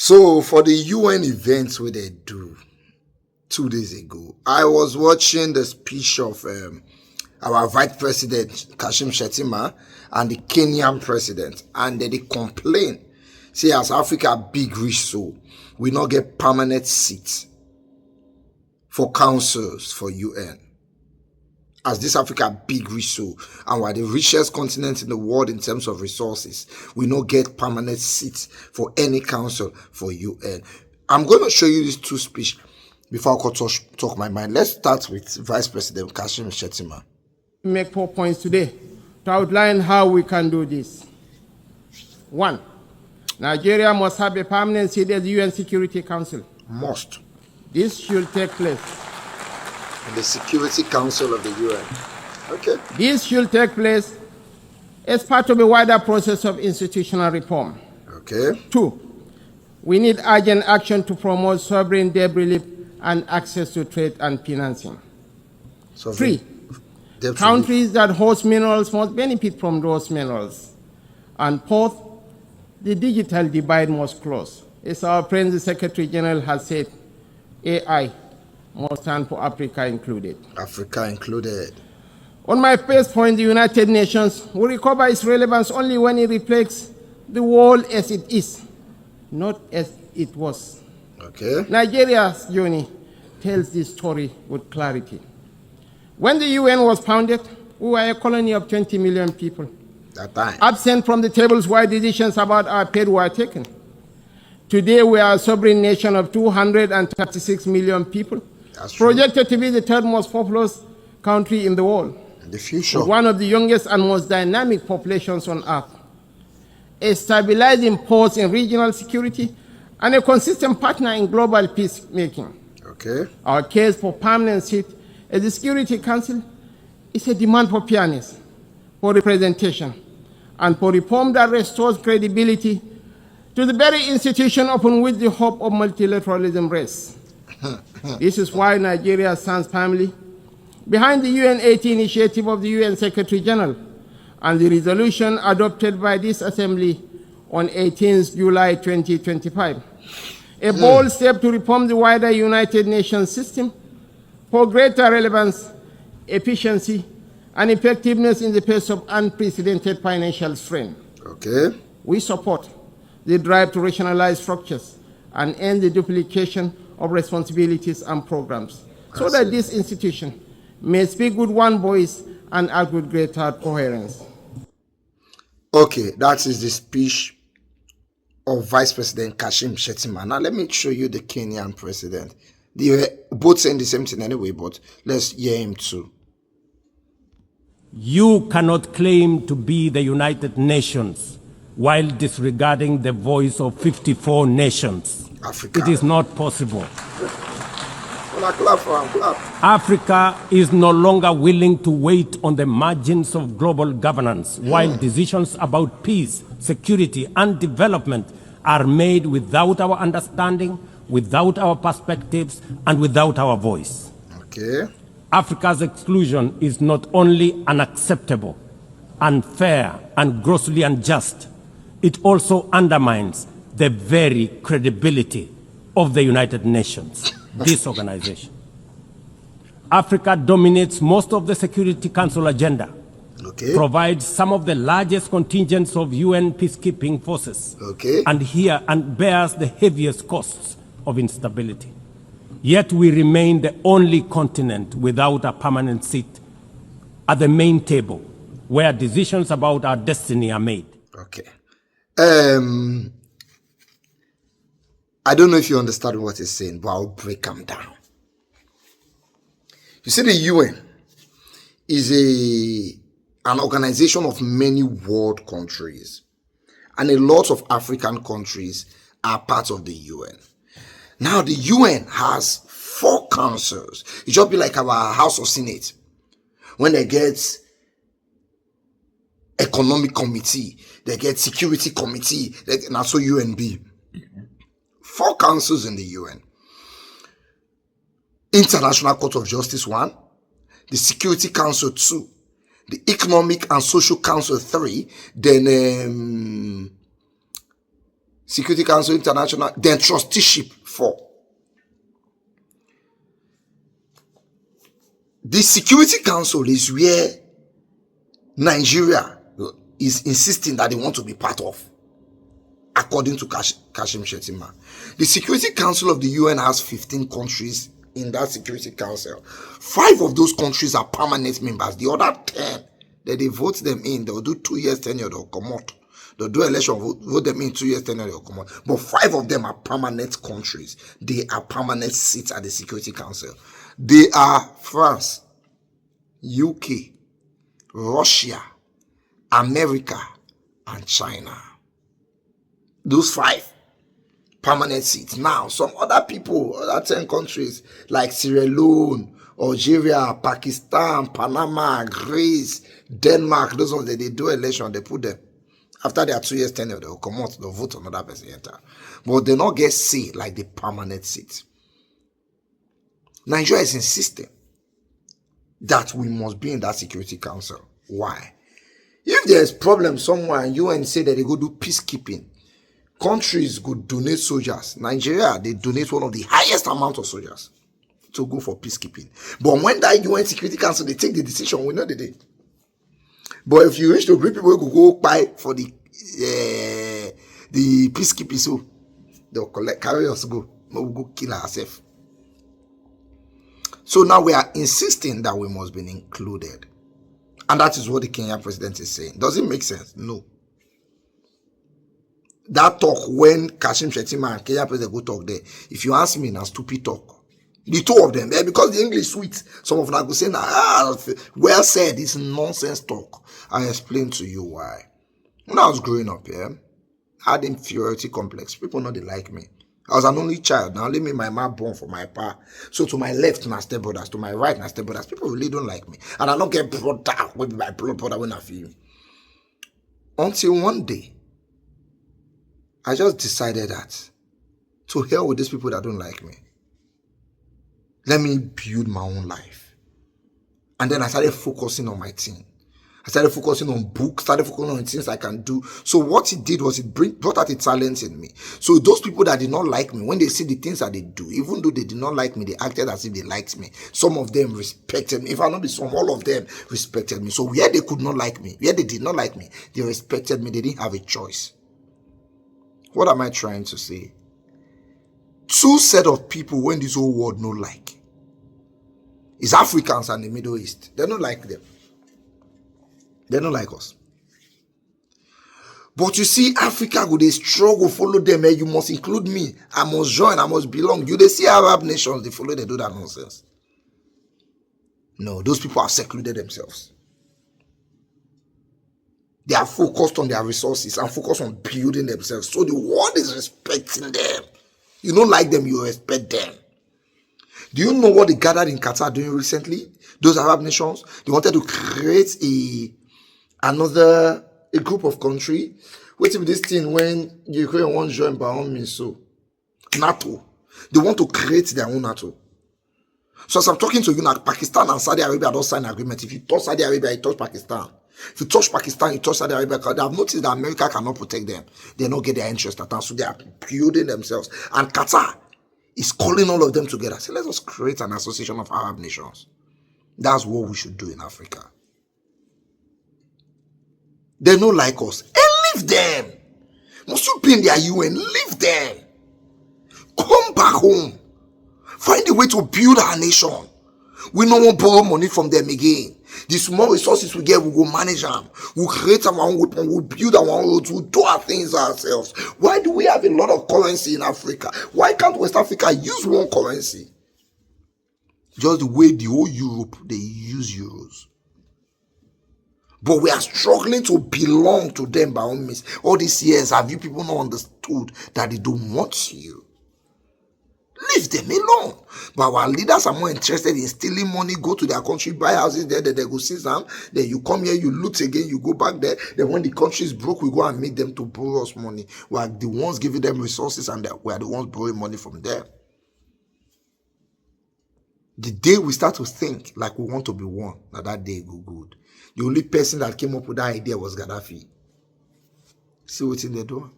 So for the UN events where they do 2 days ago, I was watching the speech of our Vice President Kashim Shettima and the Kenyan president, and they complain. Say as Africa big rich, so we not get permanent seats for councils for UN. As this Africa big rich, so and we're the richest continent in the world in terms of resources, we not get permanent seats for any council for UN. I'm going to show you these two speeches before I talk my mind. Let's start with Vice President Kashim Shettima. Make 4 points today to outline how we can do this. 1. Nigeria must have a permanent seat at the UN Security Council. Must. This should take place in the Security Council of the UN. Okay. This should take place as part of a wider process of institutional reform. Okay. 2. We need urgent action to promote sovereign debt relief and access to trade and financing. 3. Countries that host minerals must benefit from those minerals. And 4th, the digital divide must close. As our friend the Secretary General has said, AI must stand for Africa included. Africa included. On my first point, the United Nations will recover its relevance only when it reflects the world as it is, not as it was. Okay. Nigeria's journey tells this story with clarity. When the UN was founded, we were a colony of 20 million people. That time. Absent from the tables where decisions about our fate were taken. Today, we are a sovereign nation of 236 million people. That's true. Projected to be the third most populous country in the world. In the future. With one of the youngest and most dynamic populations on earth. A stabilizing force in regional security and a consistent partner in global peacemaking. Okay. Our case for permanent seat at the Security Council is a demand for fairness, for representation, and for reform that restores credibility to the very institution upon which the hope of multilateralism rests. This is why Nigeria stands firmly behind the UN 80 initiative of the UN Secretary General and the resolution adopted by this Assembly on 18 July 2025. A bold step to reform the wider United Nations system for greater relevance, efficiency, and effectiveness in the face of unprecedented financial strain. Okay. We support the drive to rationalize structures and end the duplication of responsibilities and programs so that this institution may speak with one voice and act with greater coherence. Okay, that is the speech of Vice President Kashim Shettima. Now let me show you the Kenyan president. They were both saying the same thing anyway, but let's hear him too. You cannot claim to be the United Nations while disregarding the voice of 54 nations. Africa. It is not possible. Clap for him, clap. Africa is no longer willing to wait on the margins of global governance while decisions about peace, security, and development are made without our understanding, without our perspectives, and without our voice. Okay. Africa's exclusion is not only unacceptable, unfair, and grossly unjust, it also undermines the very credibility of the United Nations, this organization. Africa dominates most of the Security Council agenda, okay, provides some of the largest contingents of UN peacekeeping forces, okay, and bears the heaviest costs of instability. Yet we remain the only continent without a permanent seat at the main table where decisions about our destiny are made. Okay. I don't know if you understand what he's saying, but I'll break him down. You see, the UN is an organization of many world countries, and a lot of African countries are part of the UN. Now, the UN has 4 councils. It should be like our House of Senate. When they get Economic Committee, they get Security Committee, and also UNB. 4 councils in the UN. International Court of Justice 1, the Security Council 2, the Economic and Social Council 3, then Security Council International, then trusteeship 4. The Security Council is where Nigeria is insisting that they want to be part of, according to Kashim Shettima. The Security Council of the UN has 15 countries in that Security Council. 5 of those countries are permanent members. The other 10, that they vote them in, they'll do 2 years tenure, they'll come out. They'll do election, vote them in 2 years tenure, they'll come out. But 5 of them are permanent countries. They are permanent seats at the Security Council. They are France, UK, Russia, America, and China. Those 5 permanent seats. Now, some other people, other 10 countries like Sierra Leone, Algeria, Pakistan, Panama, Greece, Denmark, those ones, they do election, they put them. After their 2 years tenure, they'll come out, they'll vote another person enter. But they not get seat like the permanent seat. Nigeria is insisting that we must be in that Security Council. Why? If there's problem somewhere and UN say that they go do peacekeeping, countries could donate soldiers. Nigeria, they donate one of the highest amount of soldiers to go for peacekeeping. But when that UN Security Council, they take the decision, we know they did. But if you wish to bring people who go buy for the peacekeeping, so they'll collect, carry us go. We'll go kill ourselves. So now we are insisting that we must be included. And that is what the Kenyan president is saying. Does it make sense? No. That talk when Kashim Shettima and Kenyan president go talk there, if you ask me, now stupid talk. The 2 of them, because the English sweet, some of them go say, well said, it's nonsense talk. I explain to you why. When I was growing up here, I had inferiority complex. People know they like me. I was an only child. Now only me, my mom born for my pa. So to my left, my stepbrothers. To my right, my stepbrothers. People really don't like me. And I don't get brought up with my blood brother when I feel me. Until one day, I just decided that to hell with these people that don't like me. Let me build my own life. And then I started focusing on my team. I started focusing on books, started focusing on things I can do. So what it did was it brought out a talent in me. So those people that did not like me, when they see the things that they do, even though they did not like me, they acted as if they liked me. Some of them respected me. If I not be some, all of them respected me. So where they could not like me, where they did not like me, they respected me. They didn't have a choice. What am I trying to say? 2 set of people when this whole world no like is Africans and the Middle East. They don't like them. They don't like us. But you see, Africa go they struggle, follow them. You must include me. I must join. I must belong. You they see Arab nations, they follow, they do that nonsense. No, those people have secluded themselves. They are focused on their resources and focused on building themselves. So the world is respecting them. You don't like them, you respect them. Do you know what they gathered in Qatar doing recently? Those Arab nations, they wanted to create a group of country. Wait till this thing when Ukraine won't join by all means, so NATO. They want to create their own NATO. So as I'm talking to you now, Pakistan and Saudi Arabia don't sign an agreement. If you touch Saudi Arabia, you touch Pakistan. If you touch Pakistan, you touch Saudi Arabia. Because they have noticed that America cannot protect them. They don't get their interest at all. So they are building themselves. And Qatar is calling all of them together. So let us create an association of Arab nations. That's what we should do in Africa. They don't like us. And leave them. Must you be in their UN? Leave them. Come back home. Find a way to build our nation. We no want to borrow money from them again. The small resources we get, we will manage them. We'll create our own weapon. We'll build our own roads. We'll do our things ourselves. Why do we have a lot of currency in Africa? Why can't West Africa use one currency? Just the way the whole Europe, they use euros. But we are struggling to belong to them by all means. All these years, have you people not understood that they don't want you? Leave them alone. But our leaders are more interested in stealing money, go to their country, buy houses there, then they go see them. Then you come here, you loot again, you go back there. Then when the country is broke, we go and make them to borrow us money. We are the ones giving them resources and we are the ones borrowing money from them. The day we start to think like we want to be one, now that day go good. The only person that came up with that idea was Gaddafi. See what's in the door.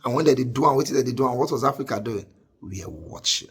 And when they do and what did they do and what was Africa doing? We are watching.